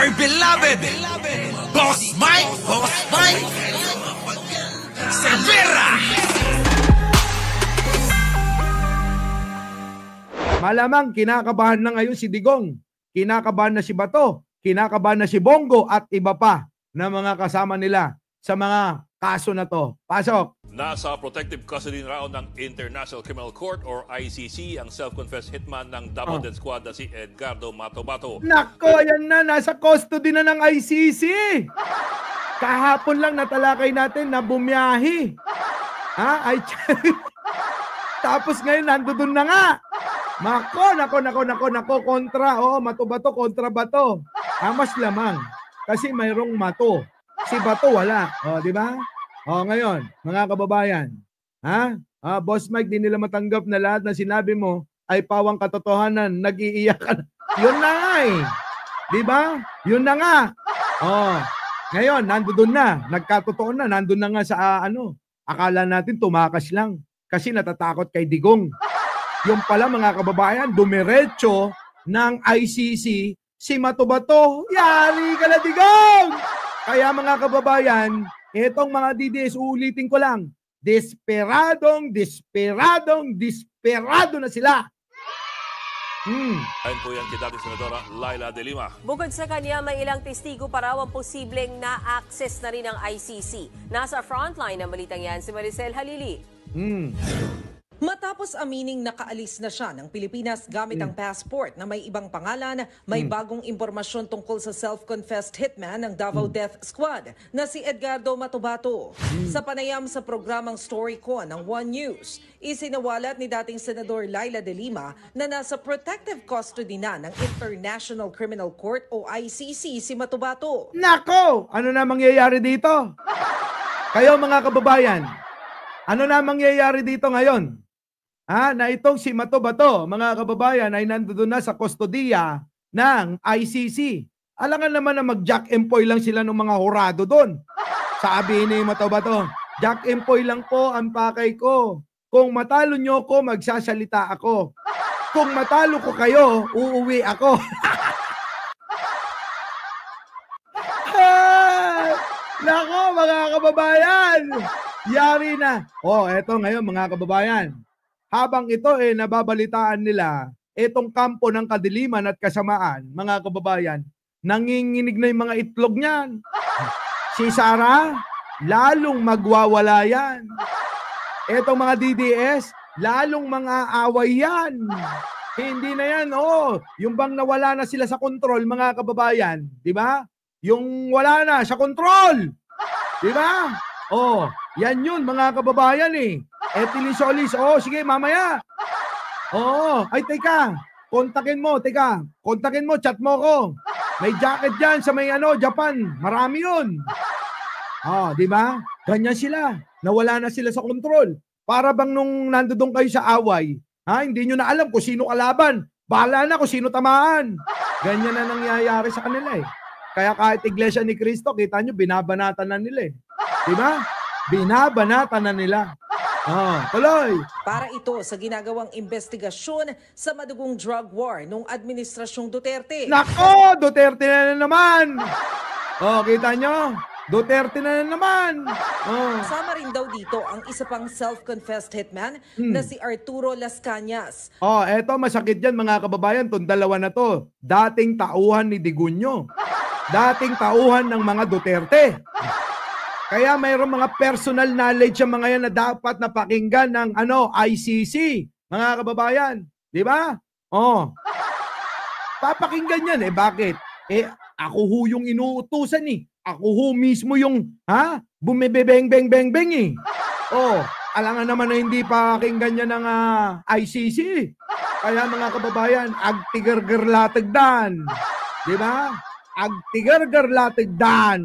my beloved Boss Mike Severa. Malamang kinakabahan na ngayon si Digong, kinakabahan na si Bato, kinakabahan na si Bongo at iba pa na mga kasama nila sa mga kaso na to. Pasok! Nasa protective custody na raon ng International Criminal Court or ICC ang self-confessed hitman ng Davao Death Squad na si Edgardo Mato-Bato. Nako, yan na, nasa custody na ng ICC. Kahapon lang natalakay natin na bumiyahi. Tapos ngayon nandoon na nga. Nako, kontra. Mato-Bato, kontra Bato. Mas lamang. Kasi mayroong Mato. Si Bato wala. Di ba? Ngayon, mga kababayan. Boss Mike, di nila matanggap na lahat na sinabi mo ay pawang katotohanan. Nag-iiyak ka. Yun na nga eh. Di ba? Yun na nga. Ngayon, nandoon na. Nagkatotoo na. Nandoon na nga sa akala natin tumakas lang. Kasi natatakot kay Digong. Yung pala mga kababayan, dumiretso ng ICC si Mato-Bato. Yari ka na, Digong! Kaya mga kababayan, itong mga DDS, ulitin ko lang, desperado na sila. Ayon po yan kay dating Senadora Laila De Lima. Bukod sa kanya, may ilang testigo para ang posibleng na-access na rin ng ICC. Nasa frontline ng balitang yan si Maricel Halili. Matapos amining nakaalis na siya ng Pilipinas gamit ang passport na may ibang pangalan, may bagong impormasyon tungkol sa self-confessed hitman ng Davao Death Squad na si Edgardo Mato-Bato. Sa panayam sa programang Story Ko ng One News, isinawalat ni dating Senador Laila De Lima na nasa protective custody na ng International Criminal Court o ICC si Mato-Bato. Nako! Ano na mangyayari dito? Kayo mga kababayan, ano na mangyayari dito ngayon? Na itong si Mato-Bato, mga kababayan, ay nandoon na sa kustodiya ng ICC. Alangan naman na mag-jack employ lang sila ng mga hurado doon. Sabi ni Mato-Bato, jack employ lang po ang pakay ko. Kung matalo nyo ko, magsasalita ako. Kung matalo ko kayo, uuwi ako. Nako, mga kababayan! Yari na. Eto ngayon, mga kababayan. Habang ito nababalitaan nila, itong kampo ng kadiliman at kasamaan, mga kababayan, nanginginig na yung mga itlog niyan. Si Sara, lalong magwawala yan. Itong mga DDS, lalong mga away yan. Hindi na yan, yung bang nawala na sila sa kontrol, mga kababayan, di ba? Yung wala na sa kontrol, di ba? Yan yun, mga kababayan eh. Etili Solis, sige, mamaya. Ay, teka, kontakin mo, chat mo ko. May jacket dyan sa may Japan, marami yun. Di ba? Ganyan sila, nawala na sila sa kontrol. Para bang nung nandoon kayo sa away, hindi nyo na alam kung sino kalaban. Bahala na kung sino tamaan. Ganyan na nangyayari sa kanila eh. Kaya kahit Iglesia ni Cristo, kita nyo, binabanatan na nila eh. Di ba? Binabanatan na nila. Tuloy. Para ito sa ginagawang investigasyon sa madugong drug war nung Administrasyong Duterte. Nako! Duterte na naman! Kita nyo? Duterte na naman! Kasama rin daw dito ang isa pang self-confessed hitman na si Arturo Las Cañas. Eto masakit yan mga kababayan, itong dalawa na to. Dating tauhan ni Digunyo. Dating tauhan ng mga Duterte. Kaya mayroong mga personal knowledge ang mga yan na dapat napakinggan ng ICC, mga kababayan. Di ba? Papakinggan yan bakit? Ako ho yung inuutusan eh. Ako ho mismo yung bumibebeng-beng-beng-beng eh. Alangan naman na hindi pakinggan yan ng ICC. Kaya mga kababayan, agtigargarlatagdan. Di ba? Agtigargarlatagdan.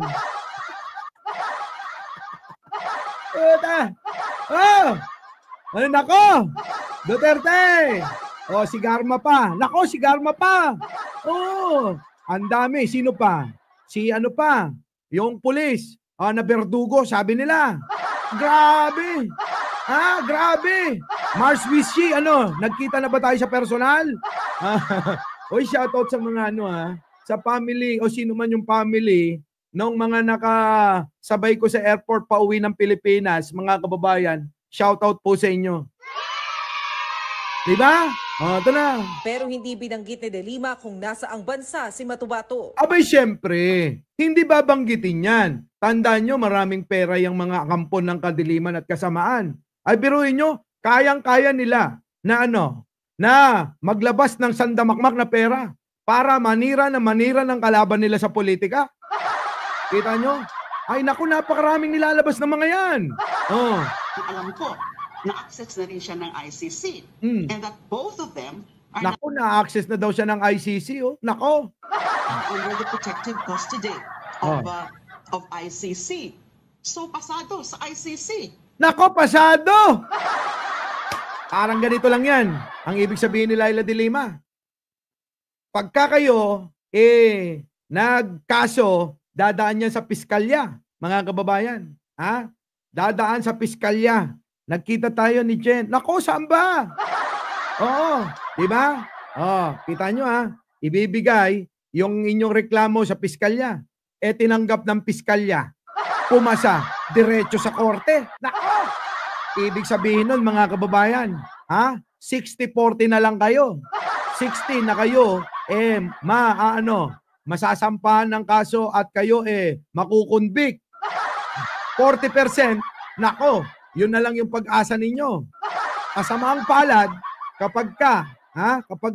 Nako! Duterte! Si Garma pa. Nako, si Garma pa. Ang dami. Sino pa? Si pa? Yung pulis. Na Berdugo, sabi nila. Grabe! Grabe! Mars Wishy, nagkita na ba tayo sa personal? Shoutout sa mga sa family o sino man yung family ng mga nakasabay ko sa airport pa uwi ng Pilipinas, mga kababayan, shoutout po sa inyo. Diba? Ito na. Pero hindi binanggit ni De Lima kung nasaang bansa si Matubato. Abay, syempre, hindi babanggitin yan. Tandaan nyo, maraming pera yung mga kampon ng kadiliman at kasamaan. Ay, biruin nyo, kayang-kaya nila na na maglabas ng sandamakmak na pera para manira ng kalaban nila sa politika. Kita nyo? Ay, naku, napakaraming nilalabas ng mga yan. Alam ko, na-access na rin siya ng ICC. And that both of them are Naku, na-access na daw siya ng ICC. Nako. under the protective custody of ICC. So, pasado sa ICC. Nako, pasado! Parang ganito lang yan. Ang ibig sabihin ni Laila de Lima. Pagka kayo, nagkaso, dadaan yan sa piskalya, mga kababayan. Ha? Dadaan sa piskalya. Nagkita tayo ni Jen. Nako, saan ba? Oo, di ba? Kita nyo ibibigay yung inyong reklamo sa piskalya. Tinanggap ng piskalya. Pumasa, diretso sa korte. Nako! Ibig sabihin nun, mga kababayan, 60-40 na lang kayo. 60 na kayo, masasampahan ng kaso at kayo, makukunbik. 40%, nako, yun na lang yung pag-asa ninyo. Kasamaang palad, kapag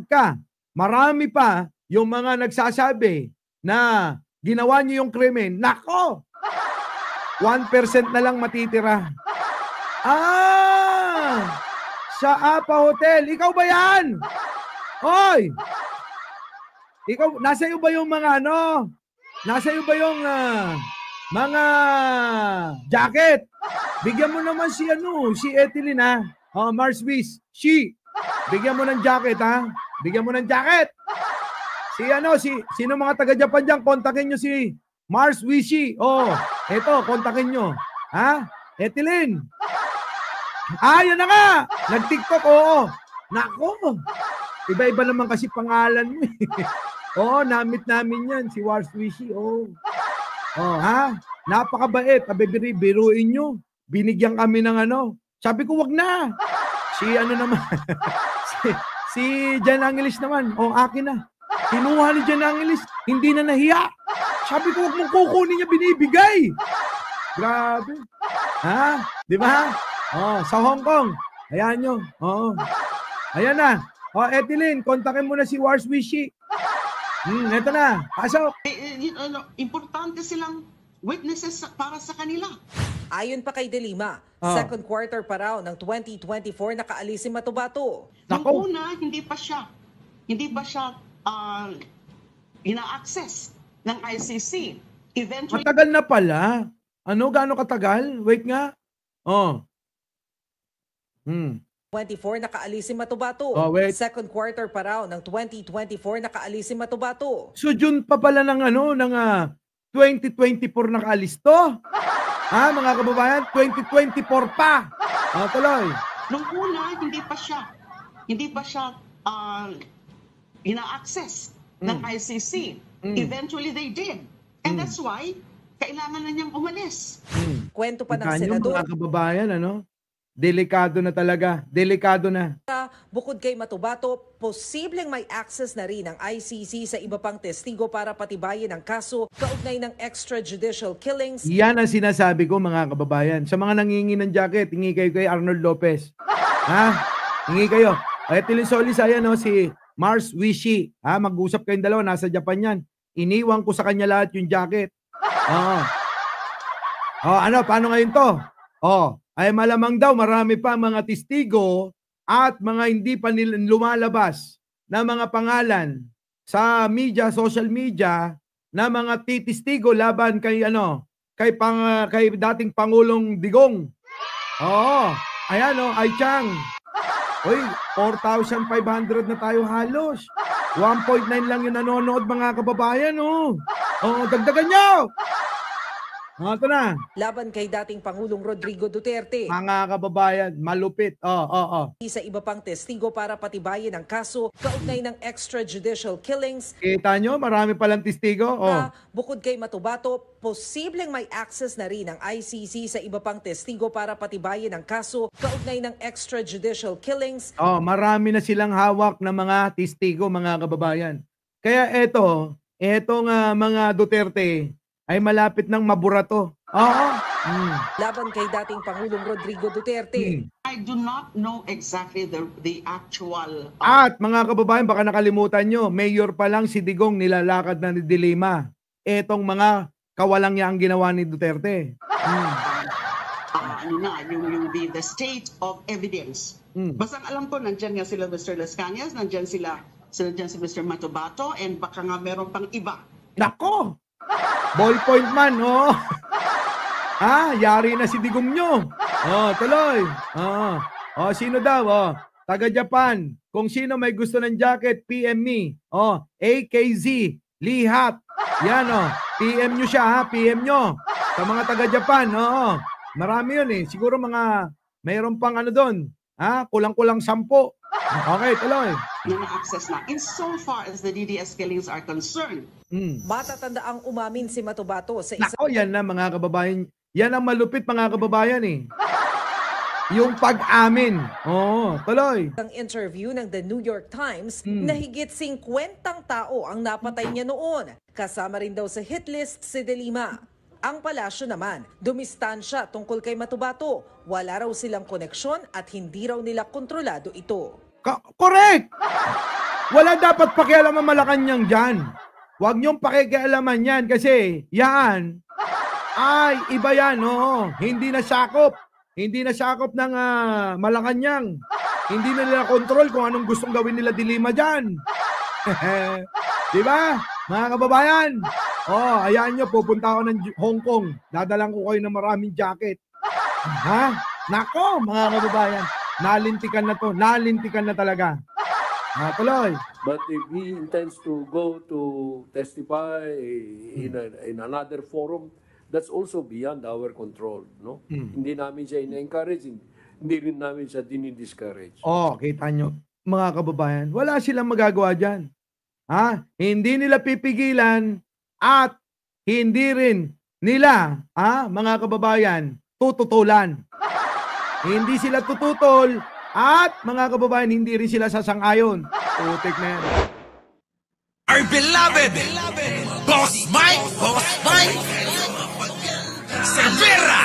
ka, marami pa yung mga nagsasabi na ginawa nyo yung krimen, nako, 1% na lang matitira. Sa Apa Hotel. Ikaw ba yan? Hoy! Ikaw, nasa iyo ba yung mga Nasa iyo ba yung mga jacket? Bigyan mo naman si Etilin Mars Wish. Bigyan mo ng jacket Bigyan mo ng jacket. Sino mga taga-Japan diyan, kontakin nyo si Mars Wishi. Eto, kontakin nyo. Etilin. Yan na nga. Nag-TikTok, Nako. Iba-iba naman kasi pangalan mo namit namin yan. Si Mars Wishi, napakabait. Biruin nyo. Binigyan kami ng Sabi ko, wag na. si Jan Angeles naman. Akin na. Kinuha ni Jan Angeles. Hindi na nahiya. Sabi ko, wag mong kukunin niya, binibigay. Grabe. Di ba? Sa Hong Kong. Ayan nyo. Ayan na. Etilin, kontakin mo na si Mars Wishi. Eto na. Pasok. Importante silang witnesses para sa kanila. Ayon pa kay De Lima, second quarter pa raw ng 2024 nakaalis si Matubato. Nung una, hindi pa siya ina-access ng ICC. Eventually, matagal na pala. Gaano katagal? Wait nga. 24 nakaalis si Matubato. Wait. Second quarter pa raw ng 2024 nakaalis si Matubato. So June pa pala ng 2024 nakaalis to? Mga kababayan, 2024 pa. Tuloy. nung una, hindi pa siya ina-access ng ICC. Eventually, they did. And that's why, kailangan na niyang umalis. Kwento pa ng Kita nyo, senador, mga kababayan, delikado na talaga. Delikado na. bukod kay Matubato, posibleng may access na rin ang ICC sa iba pang testigo para patibayin ang kaso kaugnay ng extrajudicial killings. Yan ang sinasabi ko, mga kababayan. Sa mga nangingi ng jacket, hingi kayo kay Arnold Lopez. Hingi kayo. Etilin Solis, ayan si Mars Wishi. Mag-usap kayong dalawa, nasa Japan yan. Iniwan ko sa kanya lahat yung jacket. Paano ngayon to? Ay malamang daw marami pa mga testigo at mga hindi pa lumalabas na mga pangalan sa media, social media, na mga testigo laban kay kay dating Pangulong Digong. Ayan Ai Chang. 4,500 na tayo halos. 1.9 lang yung nanonood, mga kababayan. Dagdagan nyo. Ito na. laban kay dating Pangulong Rodrigo Duterte. Mga kababayan, malupit. Sa iba pang testigo para patibayin ang kaso kaugnay ng extrajudicial killings Kita nyo, marami palang testigo. na bukod kay Matubato, posibleng may access na rin ang ICC sa iba pang testigo para patibayin ang kaso kaugnay ng extrajudicial killings. Marami na silang hawak na mga testigo, mga kababayan. Kaya etong mga Duterte ay malapit ng maburato. Laban kay dating Pangulong Rodrigo Duterte. I do not know exactly the actual At mga kababayan, baka nakalimutan nyo, mayor pa lang si Digong nilalakad na ni Dilima. Etong mga kawalang niya ang ginawa ni Duterte. the state of evidence. Basta alam ko, nandyan nga sila Mr. Las Cañas, nandyan si Mr. Matubato, and baka nga meron pang iba. Nako! Ballpoint man, yari na si Digong nyo. Tuloy. Sino daw? Taga Japan. Kung sino may gusto ng jacket, PM me. AKZ, Lihat. Yan, PM nyo siya, ha? PM nyo. Sa mga taga Japan, marami yun eh. Siguro mayroon pang doon. Kulang-kulang 10. Okay, tuloy. Na na-access na. In so far as the DDS killings are concerned, Matatanda ang umamin si Matubato sa isang Nako, yan na mga kababayan. Yan ang malupit mga kababayan eh. Yung pag-amin. Tuloy. interview ng The New York Times na higit 50 tao ang napatay niya noon. Kasama rin daw sa hit list si De Lima. Ang palasyo naman, dumistansya tungkol kay Matubato. Wala raw silang koneksyon at hindi raw nila kontrolado ito. Correct! Wala dapat pakialaman Malacanang dyan. Huwag niyong pakikialaman yan kasi yan ay iba yan. Hindi na sakop. Hindi na sakop ng Malacanang. Hindi na nila kontrol kung anong gustong gawin nila Dilima dyan. Diba? Mga kababayan. Ayan nyo, pupunta ako ng Hong Kong. Dadalang ko kayo ng maraming jacket. Nako, mga kababayan. Nalintikan na to. Nalintikan na talaga. Tuloy. But if he intends to go to testify in another forum, that's also beyond our control, no? Hindi namin siya ina-encourage, hindi rin namin siya dinidiscourage. Kita nyo, mga kababayan, wala silang magagawa dyan. Hindi nila pipigilan at hindi rin nila, mga kababayan, tututulan. Hindi sila tututol at mga kababayan, hindi rin sila sasang-ayon. Putik na yan. Our beloved Boss Mike Cervera.